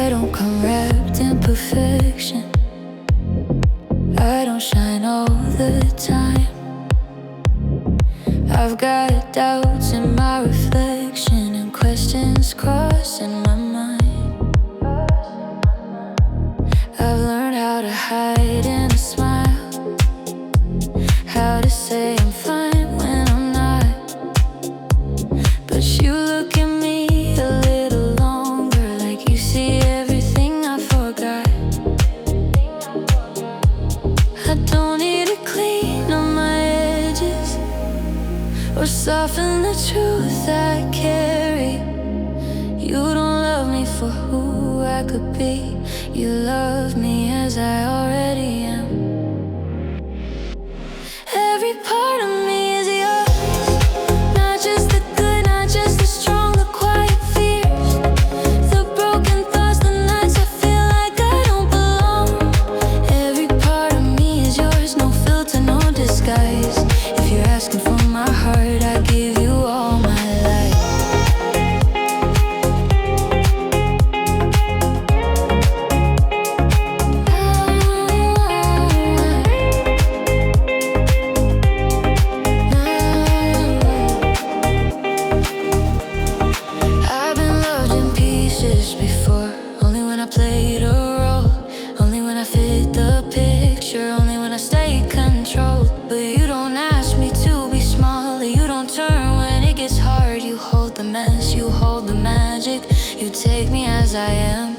I don't come wrapped in perfection. I don't shine all the time. I've got doubts in my reflection and questions crossing my mind. I've learned how to hide in a smile, how to say I'm fine when I'm not. But you look at me a little longer, like you see everything I forgot. I don't need to clean on my edges or soften the truth I carry. You don't love me for who I could be. You love me as I already am. Every part of me is yours, not just the good, not just the strong, the quiet fears, the broken thoughts, the nights I feel like I don't belong. Every part of me is yours, no filter, no disguise. If you're asking for my heart, I give you all my life. I've been loved in pieces before, only when I played a role, only when I fit the picture, only when I stay controlled. But you don't ask me to be smaller, you don't turn when it gets hard. You hold the mess, you hold the magic, you take me as I am.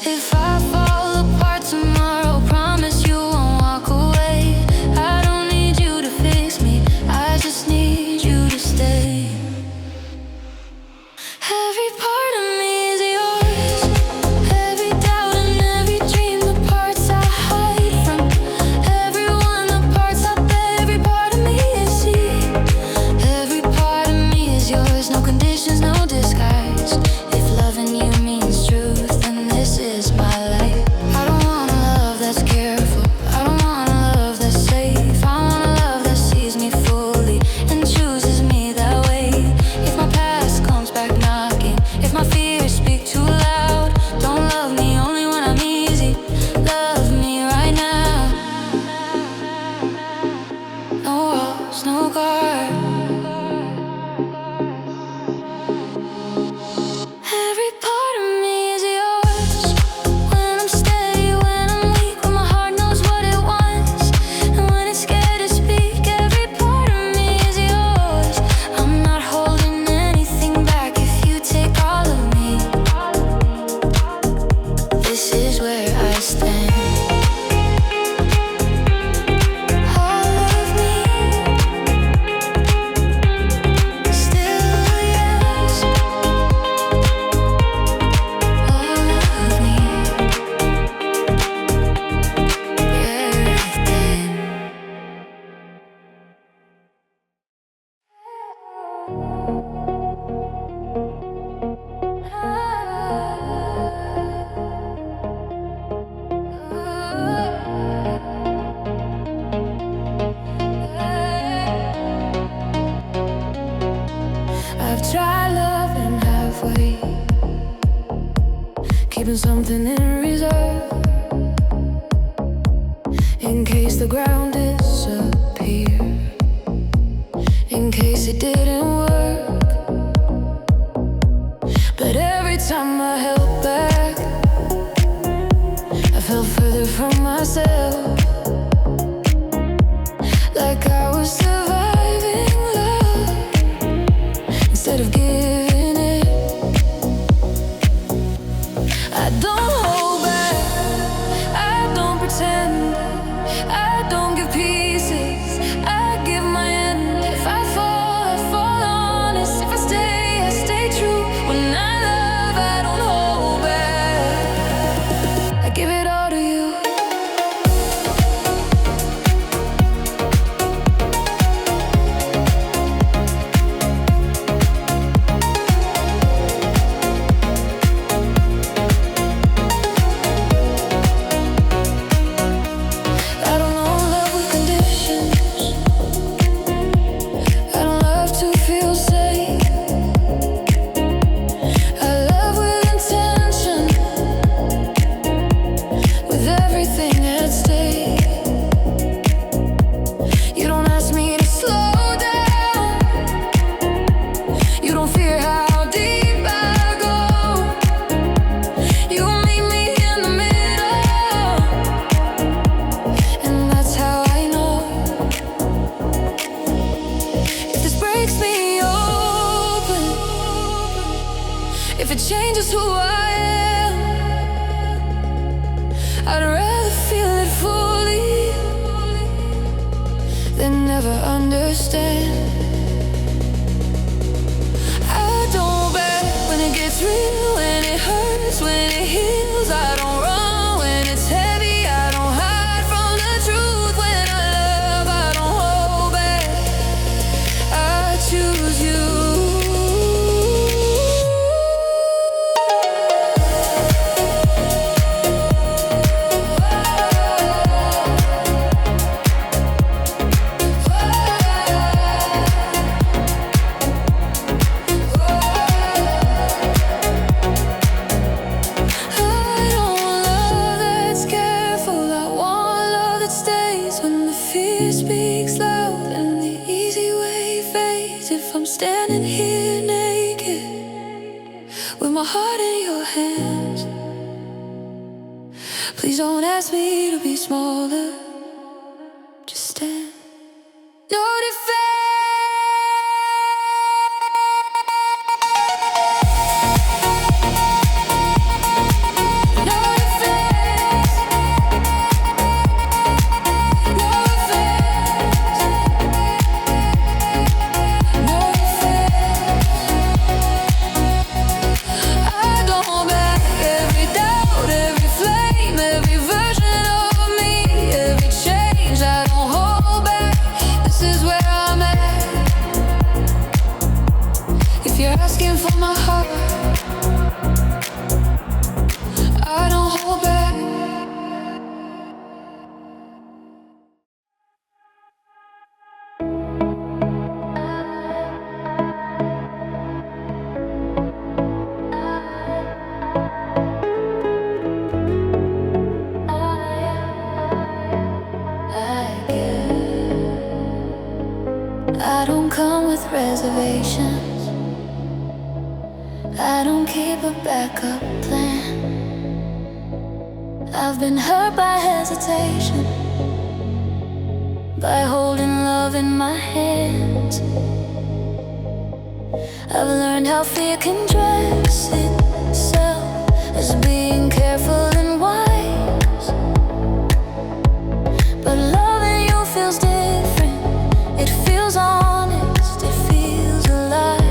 If I fall apart tomorrow, promise you won't walk away. I don't need you to fix me, I just need you to stay. Every part of me is yours, every doubt and every dream, the parts I hide from everyone, the parts I bet every part of me is seen. Every part of me is yours, no conditions, no disguise. If loving you means truth, then this is my life. I don't want a love that's careful, I don't want a love that's safe. I want a love that sees me fully and chooses me that way. If my past comes back knocking, if my fears speak too loud, don't love me only when I'm easy. Love me right now. No walls, no guard. Every part of me is yours. When I'm steady, when I'm weak, when my heart knows what it wants, and when it's scared to speak, every part of me is yours. I'm not holding anything back if you take all of me. This is where I stand. All of me, still yes. All of me, everything. I've tried loving halfway, keeping something in reserve in case the ground disappeared, in case it didn't work. But every time I held back, I fell further from myself, like I was surviving love instead of giving it. I don't hold back, I don't pretend, I don't give pieces, I give my end. If I fall honest. If I stay true. When I love, I don't hold back, I give it all to you. If it changes who I am, I'd rather feel it fully than never understand. I don't back when it gets real, when it hurts, when it heals. I don't run when it's heavy. I don't hide from the truth. When I love, I don't hold back. I choose you. Standing here naked with my heart in your hands. Please don't ask me to be smaller. Just stand. No defense. I don't come with reservations. I don't keep a backup plan. I've been hurt by hesitation, by holding love in my hands. I've learned how fear can dress itself as being careful and wise. But loving you feels different. It feels honest, it feels alive.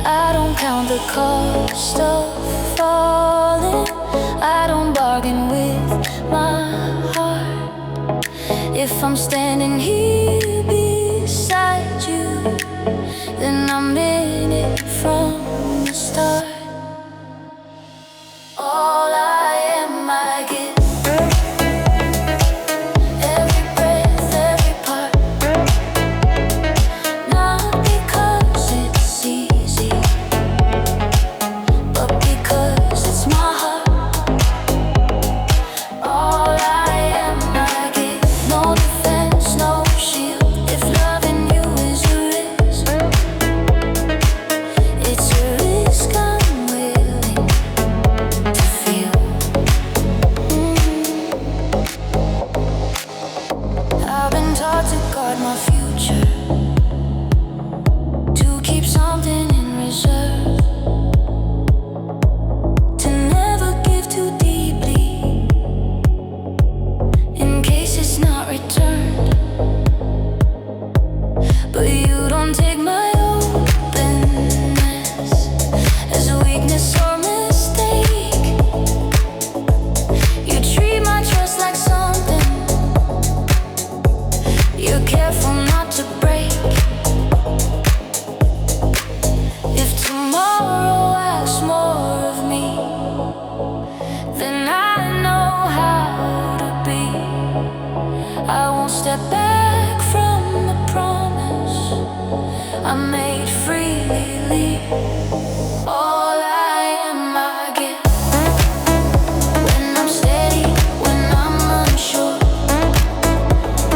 I don't count the cost of falling. I don't bargain with my heart. If I'm standing here beside you, then I'm in it from the start. All I am, I give. Step back from the promise I made freely. All I am, I give. When I'm steady, when I'm unsure,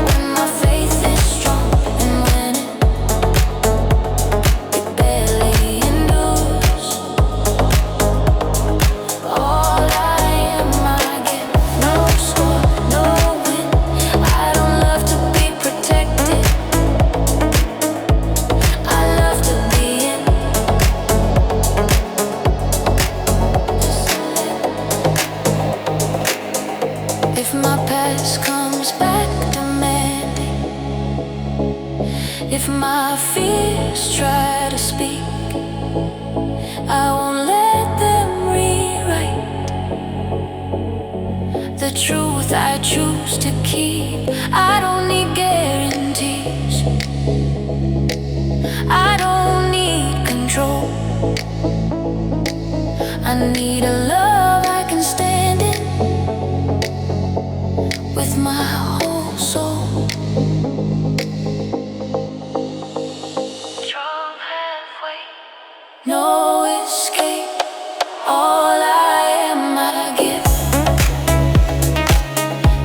when my faith is strong, and when it barely endures. All I am, I give. No score, no win. I don't love to be protected. I love to be in I won't let them rewrite the truth I choose to keep. I don't need guarantees, I don't need control. I need a love I can stand in with my whole soul. Drove halfway, no escape. All I am, I give.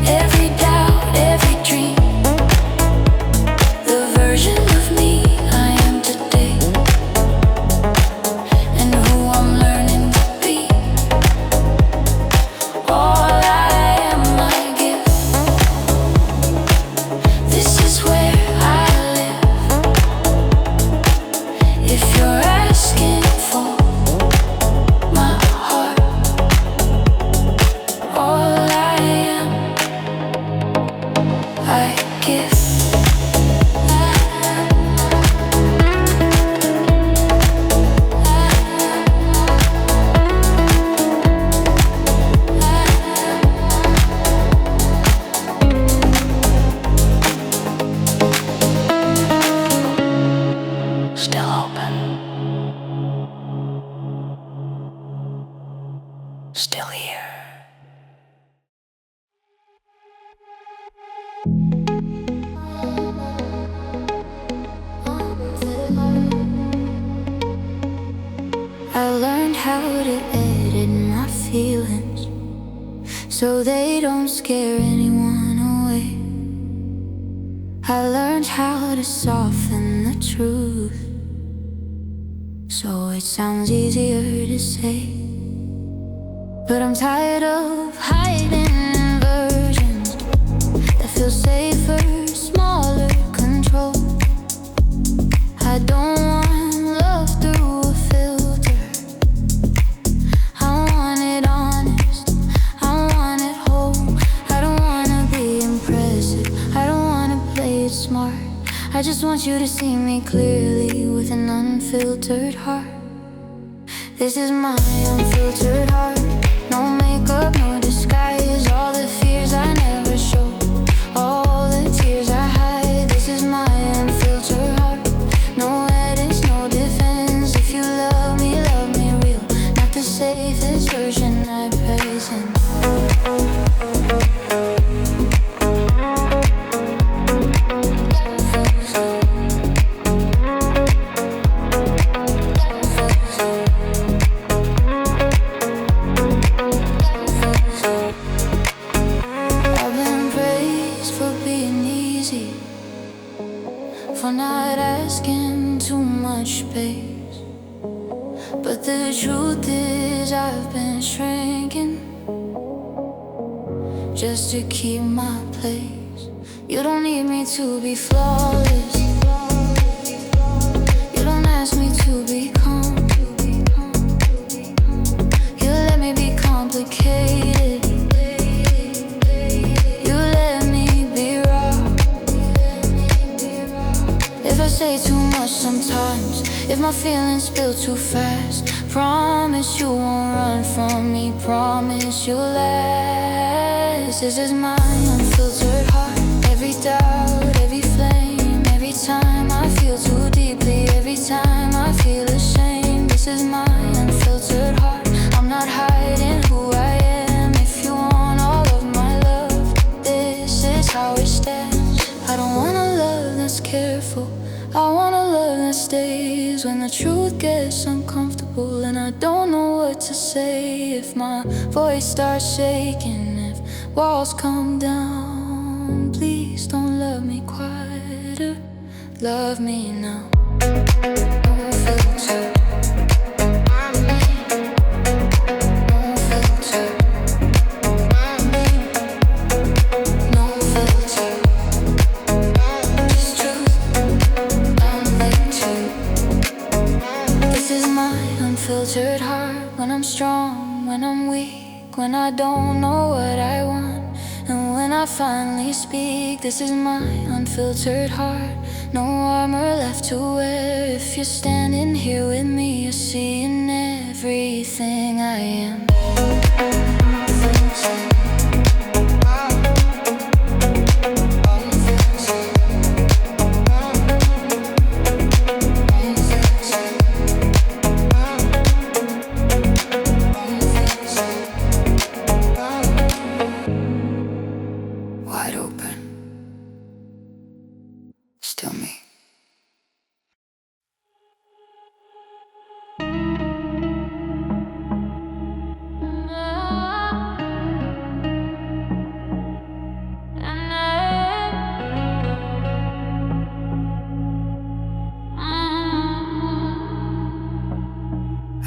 Every doubt, every dream, the version of me I am today, and who I'm learning to be. All I am, I give. This is where I live. If you're asking for my heart, all I am, I give. Still open, still here. I learned how to edit my feelings so they don't scare anyone away. I learned how to soften the truth so it sounds easier to say. But I'm tired of hiding versions that feel safer, smaller control. I don't want love through a filter. I want it honest, I want it whole. I don't wanna be impressive, I don't wanna play it smart. I just want you to see me clearly with an unfiltered heart. This is my unfiltered heart. No makeup, no disguise. All the fears I never show, all the tears I hide. This is my unfiltered heart. No edits, no defense. If you love me real. Not the safest version I present. For not asking too much space, but the truth is I've been shrinking just to keep my place. You don't need me to be flawless, you don't ask me to be calm. You let me be complicated, you let me be raw. If I say too much sometimes, if my feelings spill too fast, promise you won't run from me, promise you'll last. This is my unfiltered heart. Every doubt, every flame, every time I feel too deeply, every time I feel ashamed. This is my unfiltered heart. I'm not hiding who I am. If you want all of my love, this is how it stands. I don't want a love that's careful, I want a love that stays when the truth gets uncomfortable and I don't know what to say. If my voice starts shaking, if walls come down, please don't love me quieter, love me now. No filter. Unfiltered heart, when I'm strong, when I'm weak, when I don't know what I want, and when I finally speak. This is my unfiltered heart. No armor left to wear. If you're standing here with me, you're everything I am. Wide open. Still me.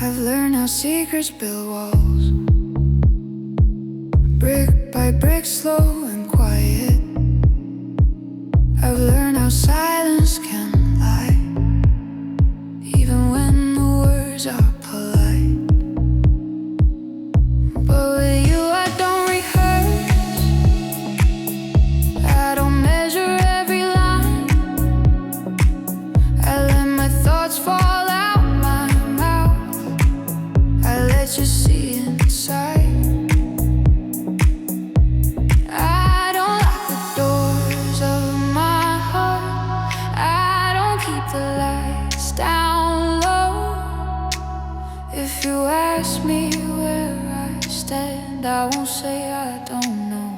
I've learned how secrets build walls, brick by brick, slow and quiet. I've learned how silence can lie, even when the words are polite. But with you I don't rehearse, I don't measure every line. I let my thoughts fall out my mouth, I let you see inside. I don't lock the doors of my heart, I don't keep the lights down low. If you ask me where I stand, I won't say I don't know.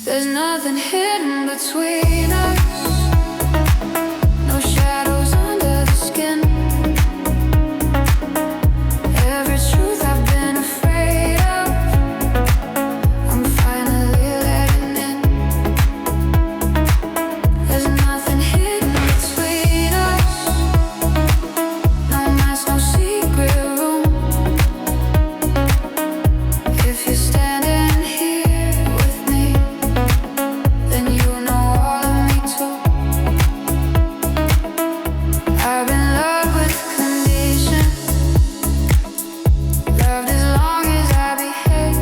There's nothing hidden between us, no shadows under the skin. Every truth I've been afraid of, I'm finally letting in. There's nothing hidden between us, no mask, no secret room. If you're standing here with me, then you know all of me too. I've been loved with conditions, loved as long as I behave,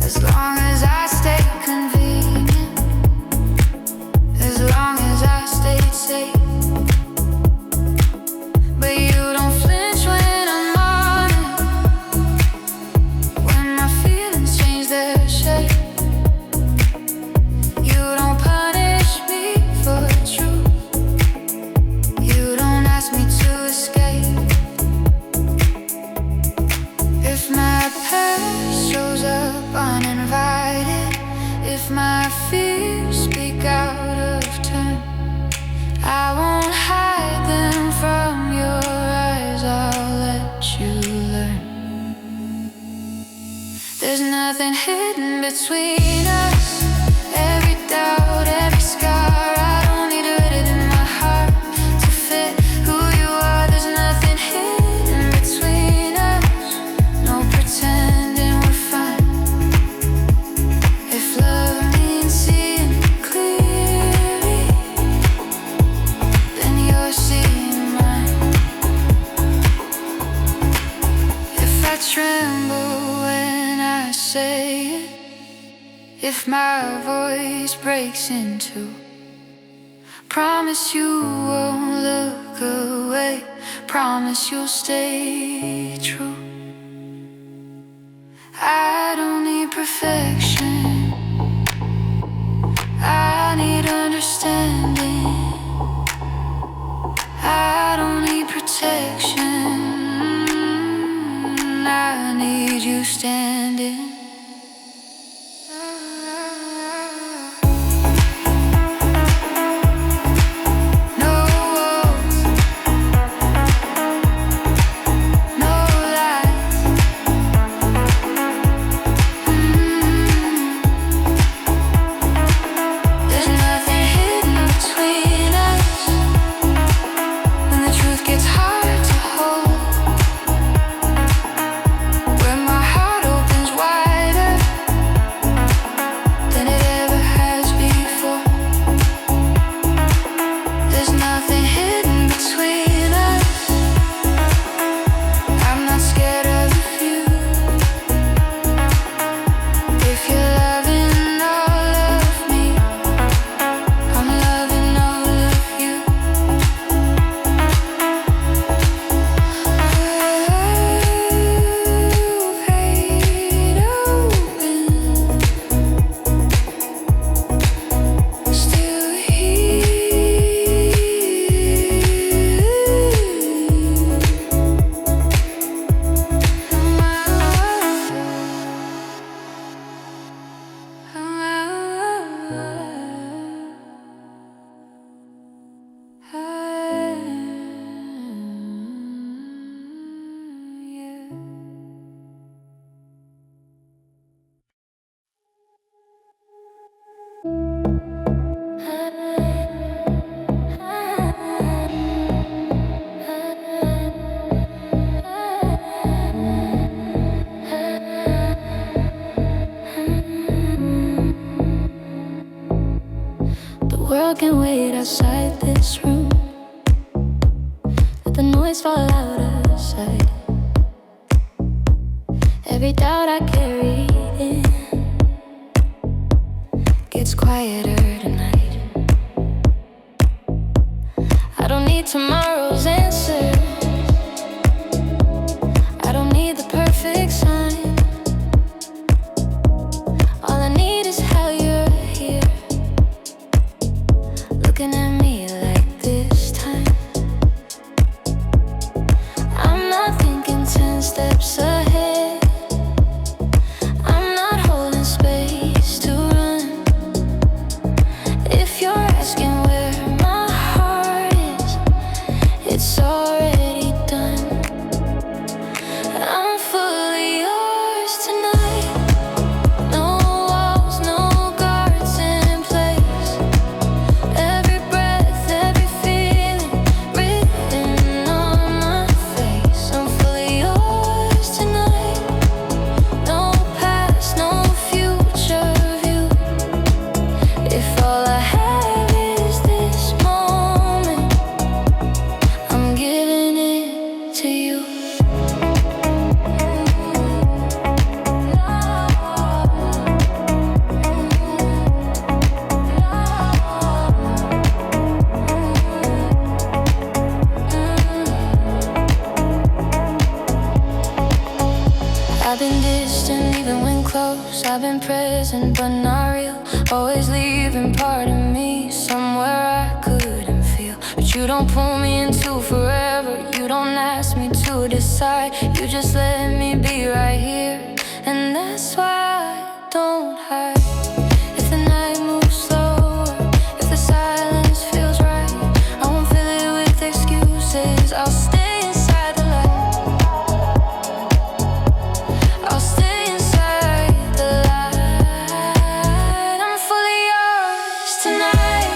as long as I stay convenient, as long as I stay safe. But you don't flinch when I'm honest, when my feelings change their shape. You don't punish me for truth, you don't ask me to escape. If my past shows up uninvited, if my fears speak out of turn, I won't hide them from your eyes, I'll let you learn. There's nothing hidden between us, every doubt, every scar, I don't need to hit it in my heart to fit who you are. There's nothing hidden between us, no pretending we're fine. If love means seeing clearly, then you're seeing mine. If I tremble when I say it, if my voice breaks in two, promise you won't look away, promise you'll stay true. I don't need perfection, I need understanding. I don't need protection, I need you standing. No walls, no lies. There's nothing hidden between us, when the truth gets hard to hold. moments fall out of sight. Every doubt I carry in gets quieter tonight. I don't need tomorrow's answer. I don't need the perfect sign. All I need is how you're here, looking at me like this time. I'm not thinking 10 steps ahead. I'm not holding space to run. If you're asking where my heart is, it's already done. I'm fully yours tonight. No walls, no guards in place. Every breath, every feeling written on my face. I'm fully yours tonight. No past, no future view. If all I have is this moment, I'm giving it to you. I've been distant even when close. I've been present but not real. Always leaving part of me somewhere I couldn't feel. But you don't pull me into forever. You don't ask me to decide. You just let me be right here. And that's why I don't hide. If the night moves slower, if the silence feels right, I won't fill it with excuses. I'll stay inside the light. I'll stay inside the light. I'm fully yours tonight.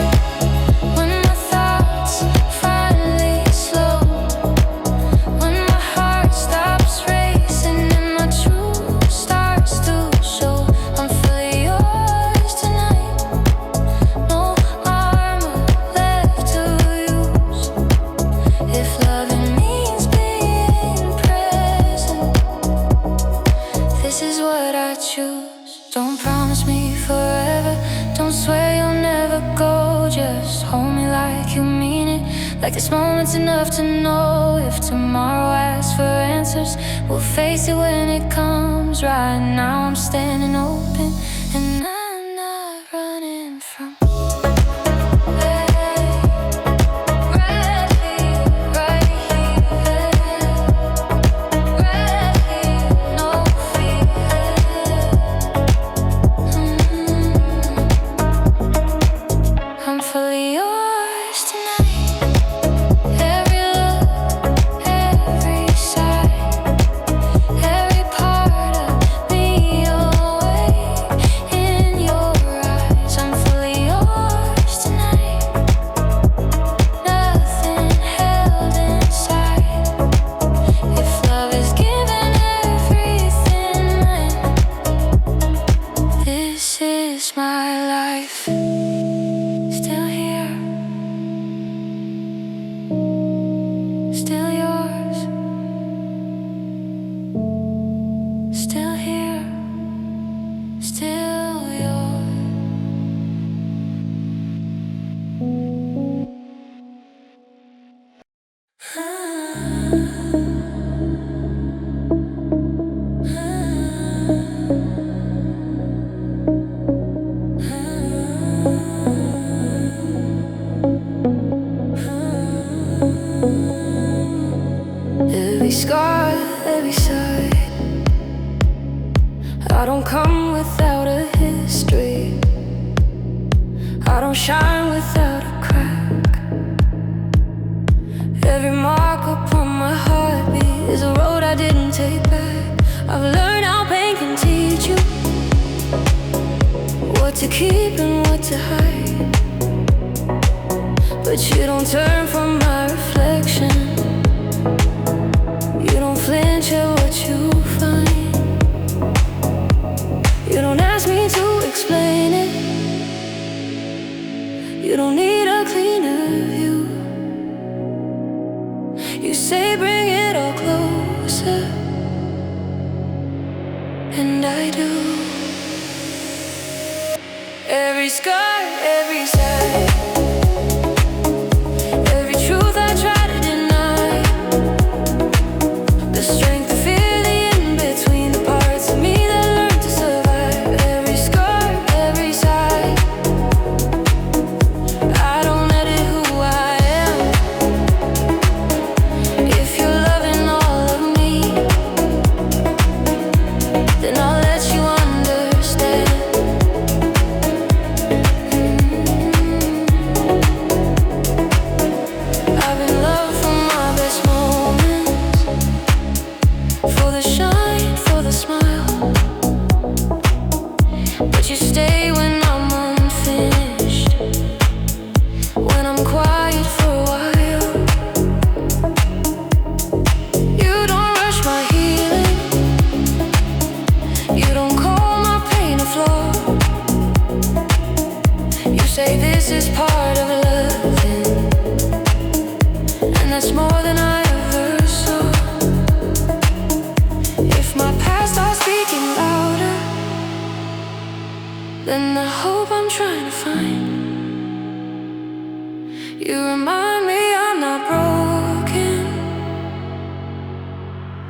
When my thoughts finally slow, when my heart stops racing and my truth starts to show, I'm fully yours tonight. No armor left to use. If loving means being present, this is what I choose. Don't promise me forever. Don't swear you'll never go. Just hold me like you mean it. Like this moment's enough to know. If tomorrow asks for answers, we'll face it when it comes. Right now I'm standing open and I'm not running from. Right here, right here, right here, no fear. I'm fully yours tonight. Every look, every sigh, every part of me awake in your eyes. I'm fully yours tonight. Nothing held inside. If love is given everything mine, this is my life. Still here, still yours. Still here, still yours. Every scar, every side, I don't come without a history. I don't shine without a crack. Every mark upon my heartbeat is a road I didn't take back. I've learned how pain can teach you what to keep and what to hide. But you don't turn from my reflection. You don't flinch at what you find. You don't ask me to explain it. You don't need a cleaner view. You say bring it all closer, and I do. Every scar, every side, every truth I try to deny, the strength to feel the in-between, the parts of me that learn to survive. Every scar, every side, I don't edit who I am. If you're loving all of me, then I'll let you understand. I've been loved from my best moments, for the shine, for the smile, but you stay when I'm unfinished, when I'm quiet for a while. You don't rush my healing, you don't call my pain a flaw. You say this is part of loving, and that's more than I ever saw. If my past starts speaking louder than the hope I'm trying to find, you remind me I'm not broken,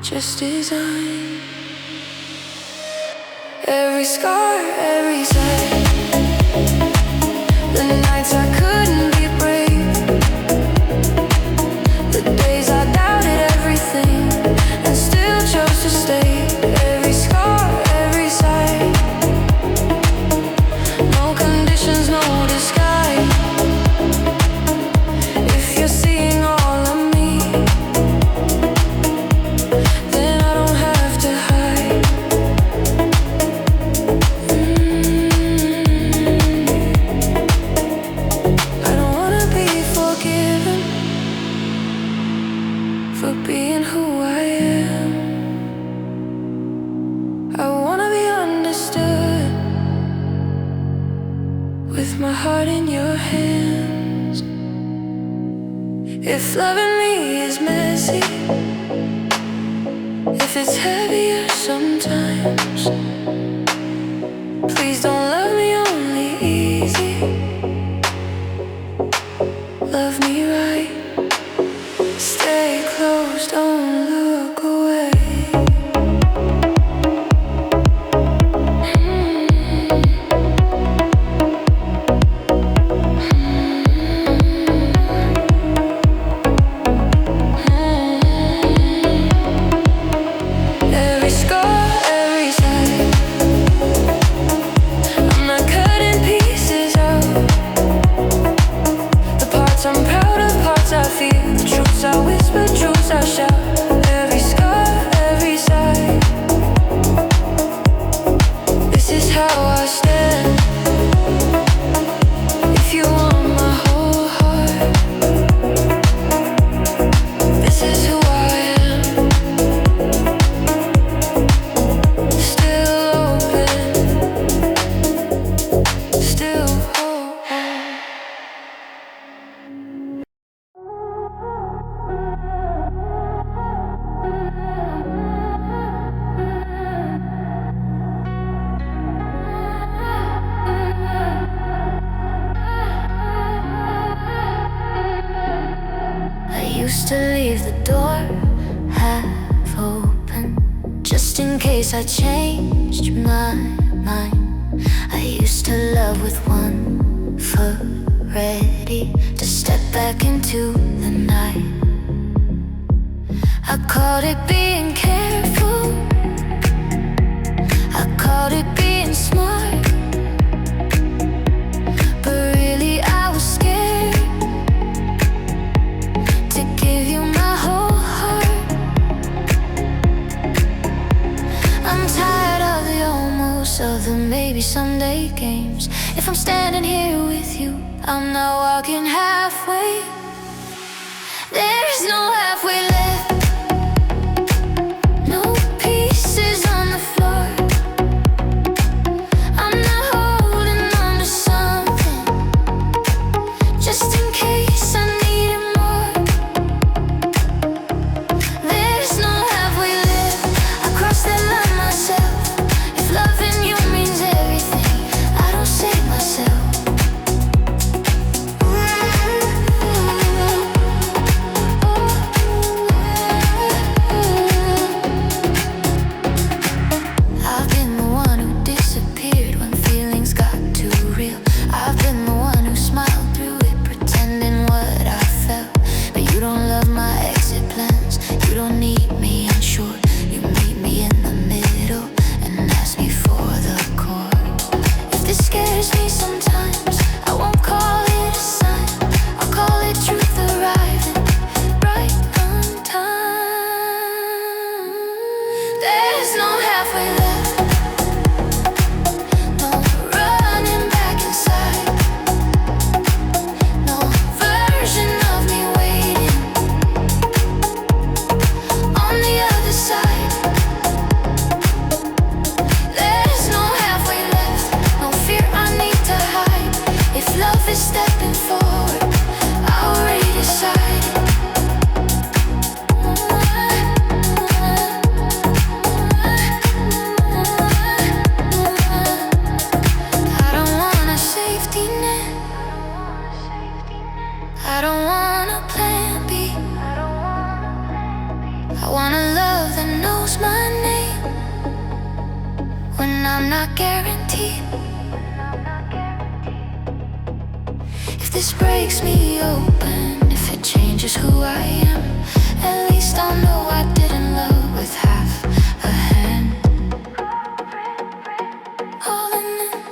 just designed. Every scar, every side, the nights I couldn't be brave, the days I doubted everything and still chose to stay. Every scar, every side, no conditions, no disguise. If you're seeing all of me, then I don't have to hide. I don't wanna be forgiven for being who I am. I wanna be understood with my heart in your hands. If loving me is messy, if it's heavier sometimes, please don't love me only easy. Love me right, stay close, don't look away. Every scar, every side, I'm not cutting pieces out. The parts I'm proud of, parts I feel, the truths I whisper, truths I shout. Every scar, every side, this is how I stand. If you want my whole heart, this is who I am. Still open, still whole. I used to leave the door half open, just in case I changed my mind. I used to love with one foot ready to step back into the night. I called it being careful, I called it being smart, but really I was scared to give you my whole heart. I'm tired of the almost, of the maybe someday games. If I'm standing here with you, I'm not walking halfway. There's no halfway left, no pieces on the floor. I'm not holding on to something, just in case I needed more. I'm not guaranteed. If this breaks me open, if it changes who I am, at least I'll know I didn't love with half a hand. Holding in,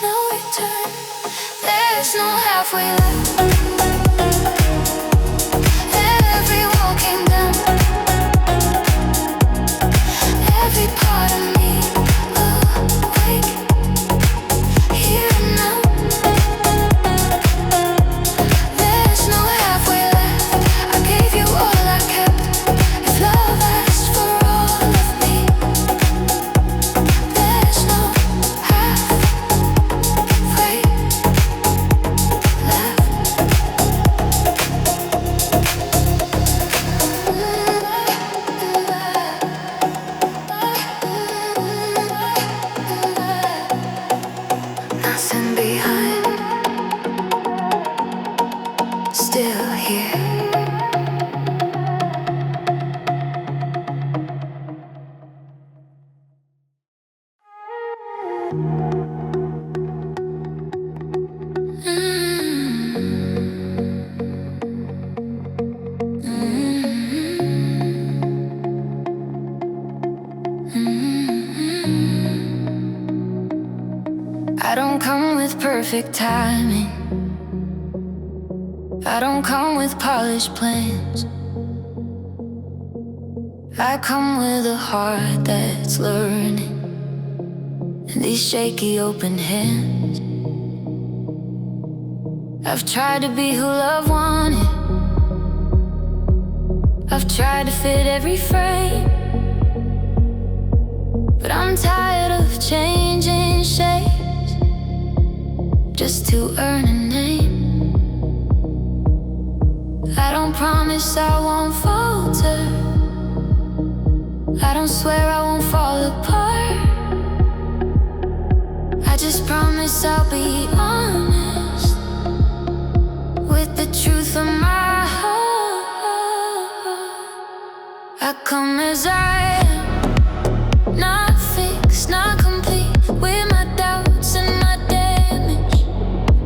no return. There's no halfway left. Every wall came down. Every part of me awake here and now. There's no halfway left. I gave you all I kept. If love asked for all of me, there's no halfway left. Nothing behind, still here. I don't come with perfect timing. I don't come with polished plans. I come with a heart that's learning, and these shaky open hands. I've tried to be who love wanted. I've tried to fit every frame, but I'm tired of changing shapes just to earn a name. I don't promise I won't falter. I don't swear I won't fall apart. I just promise I'll be honest with the truth of my heart. I come as I am, not fixed, not complete, with my doubts and my damage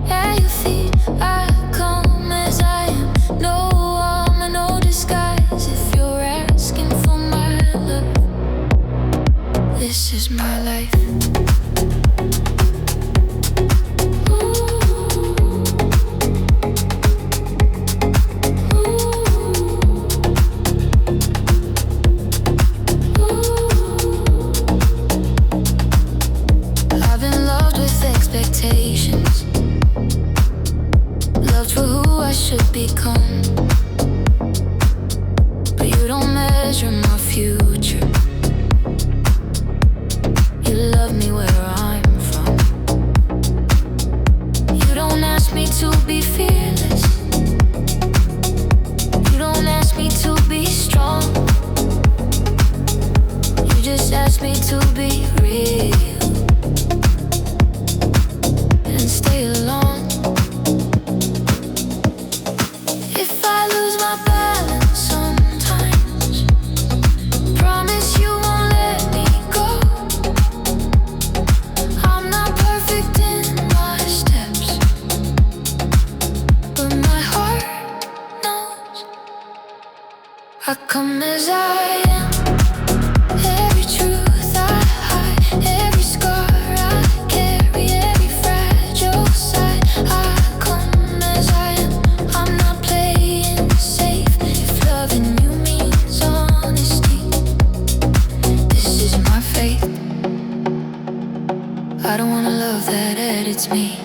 at your feet. I come as I am, no armor, no disguise. If you're asking for my love, this is my life. Loved for who I should become, but you don't measure my future. You love me where I'm from. You don't ask me to be fearless. You don't ask me to be strong. You just ask me to be real and stay alone. If I lose my balance sometimes, promise you won't let me go. I'm not perfect in my steps, but my heart knows. I come as I am. Every truth I hide, every scar I carry, every fragile side. I come as I am. I'm not playing safe. If loving you means honesty, this is my faith. I don't wanna love that edits me.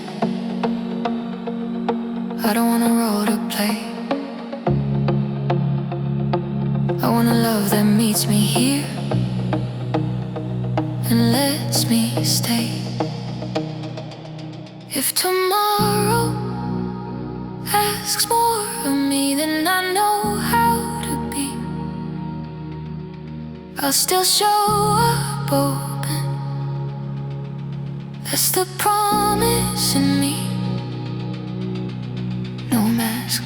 I don't want a role to play. I want a love that meets me here and lets me stay. If tomorrow asks more of me than I know how to be, I'll still show up open. That's the promise in me. No mask.